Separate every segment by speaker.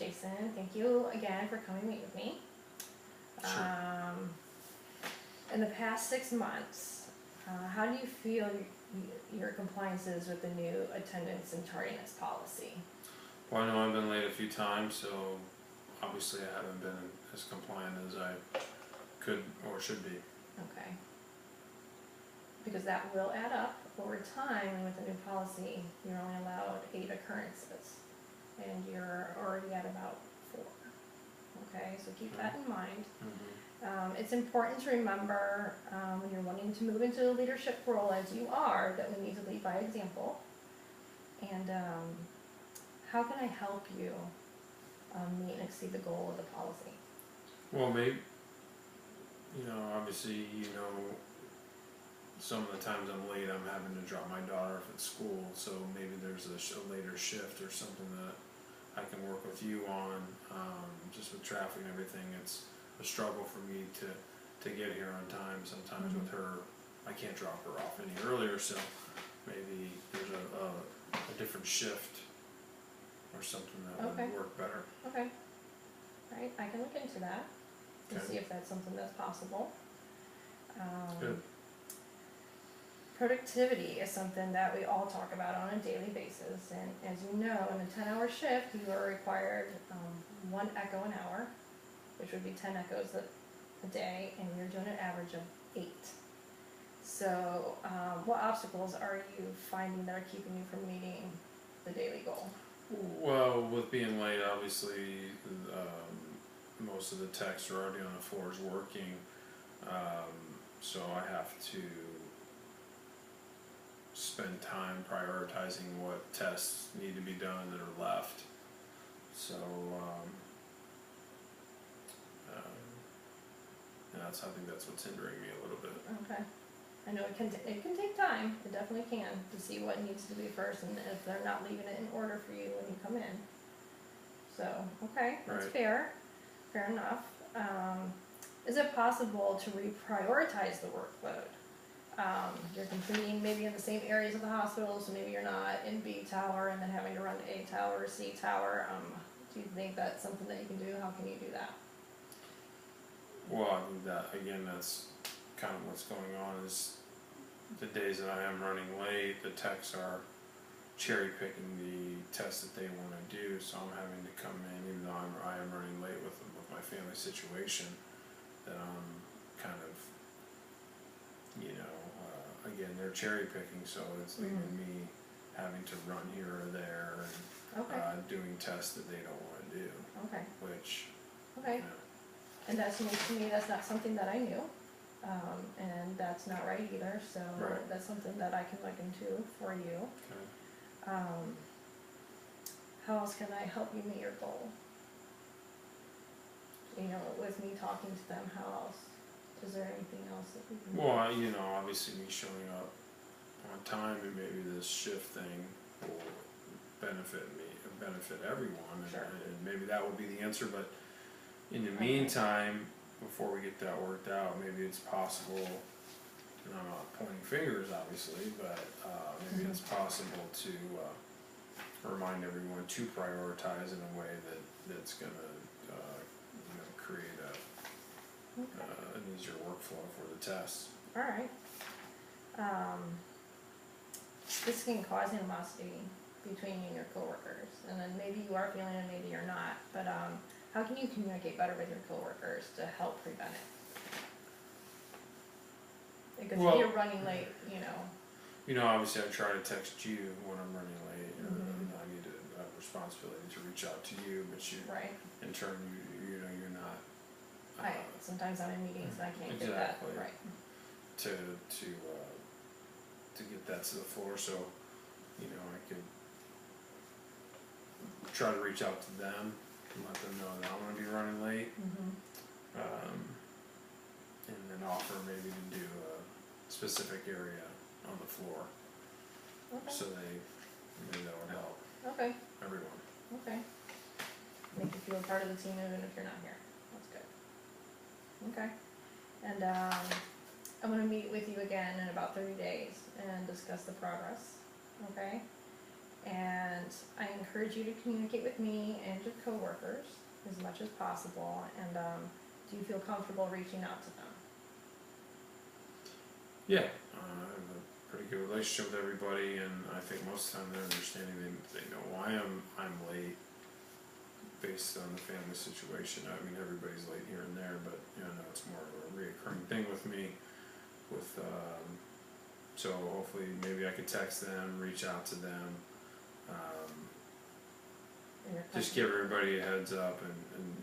Speaker 1: Jason, thank you again for coming to meet with me.
Speaker 2: Sure.
Speaker 1: In the past 6 months, how do you feel your compliance is with the new attendance and tardiness policy?
Speaker 2: Well, I know I've been late a few times, so obviously I haven't been as compliant as I could or should be.
Speaker 1: Okay. Because that will add up over time, and with the new policy, you're only allowed 8 occurrences, and you're already at about 4. Okay, so keep that in mind. It's important to remember when you're wanting to move into a leadership role as you are, that we need to lead by example. And how can I help you meet and exceed the goal of the policy?
Speaker 2: Well, maybe, obviously, some of the times I'm late, I'm having to drop my daughter off at school, so maybe there's a later shift or something that I can work with you on. Just with traffic and everything, it's a struggle for me to get here on time. Sometimes with her, I can't drop her off any earlier, so maybe there's a different shift or something that would work better.
Speaker 1: Okay. Alright, I can look into that to see if that's something that's possible.
Speaker 2: Good.
Speaker 1: Productivity is something that we all talk about on a daily basis, and as you know, in a 10-hour shift, you are required 1 echo an hour, which would be 10 echoes a day, and you're doing an average of 8. So, what obstacles are you finding that are keeping you from meeting the daily goal?
Speaker 2: Well, with being late, obviously, most of the techs are already on the floors working, so I have to spend time prioritizing what tests need to be done that are left. So, I think that's what's hindering me a little bit.
Speaker 1: Okay. I know it can take time, it definitely can, to see what needs to be first, and if they're not leaving it in order for you when you come in. So, okay, that's fair enough. Is it possible to reprioritize the workload? You're completing maybe in the same areas of the hospital, so maybe you're not in B tower and then having to run to A tower or C tower. Do you think that's something that you can do? How can you do that?
Speaker 2: Well, I think that, again, that's kind of what's going on, is the days that I am running late, the techs are cherry picking the tests that they want to do, so I'm having to come in, even though I am running late with my family situation, that I'm kind of, again, they're cherry picking, so it's leaving me having to run here or there and doing tests that they don't want to do.
Speaker 1: Okay.
Speaker 2: Which,
Speaker 1: and that's new to me. That's not something that I knew, and that's not right either. So that's something that I can look into for you.
Speaker 2: Okay.
Speaker 1: How else can I help you meet your goal? With me talking to them, how else? Is there anything else that we can do?
Speaker 2: Well, obviously me showing up on time, and maybe this shift thing will benefit me, benefit everyone, and maybe that will be the answer. But in the meantime, before we get that worked out, maybe it's possible, and I'm not pointing fingers obviously, but maybe it's possible to remind everyone to prioritize in a way that's going to create an easier workflow for the tests.
Speaker 1: Alright. This can cause animosity between you and your coworkers, and then maybe you are feeling it, maybe you're not, but how can you communicate better with your coworkers to help prevent it? Because if you're running late,
Speaker 2: obviously I try to text you when I'm running late, I need to have a responsibility to reach out to you, but you, in turn, you're not.
Speaker 1: Sometimes I'm in meetings and I can't get that. Right.
Speaker 2: To get that to the floor, so I could try to reach out to them and let them know that I'm going to be running late, and then offer maybe to do a specific area on the floor, so maybe that would help everyone.
Speaker 1: Okay. Make you feel part of the team even if you're not here. That's good. Okay. And I'm going to meet with you again in about 30 days and discuss the progress. Okay? And and I encourage you to communicate with me and your coworkers as much as possible, and, do you feel comfortable reaching out to them?
Speaker 2: Yeah, I have a pretty good relationship with everybody, and I think most of the time they're understanding, they know why I'm late based on the family situation. I mean, everybody's late here and there, but, you know, it's more of a reoccurring thing with me, so hopefully maybe I could text them, reach out to them,
Speaker 1: And your
Speaker 2: just
Speaker 1: company?
Speaker 2: give everybody a heads up and,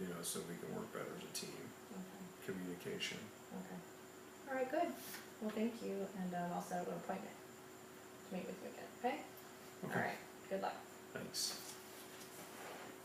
Speaker 2: you know, so we can work better as a team,
Speaker 1: Okay,
Speaker 2: communication.
Speaker 1: okay. Alright, good. Well, thank you, and, I'll set up an appointment to meet with you again, okay?
Speaker 2: Okay,
Speaker 1: Alright, good luck.
Speaker 2: thanks.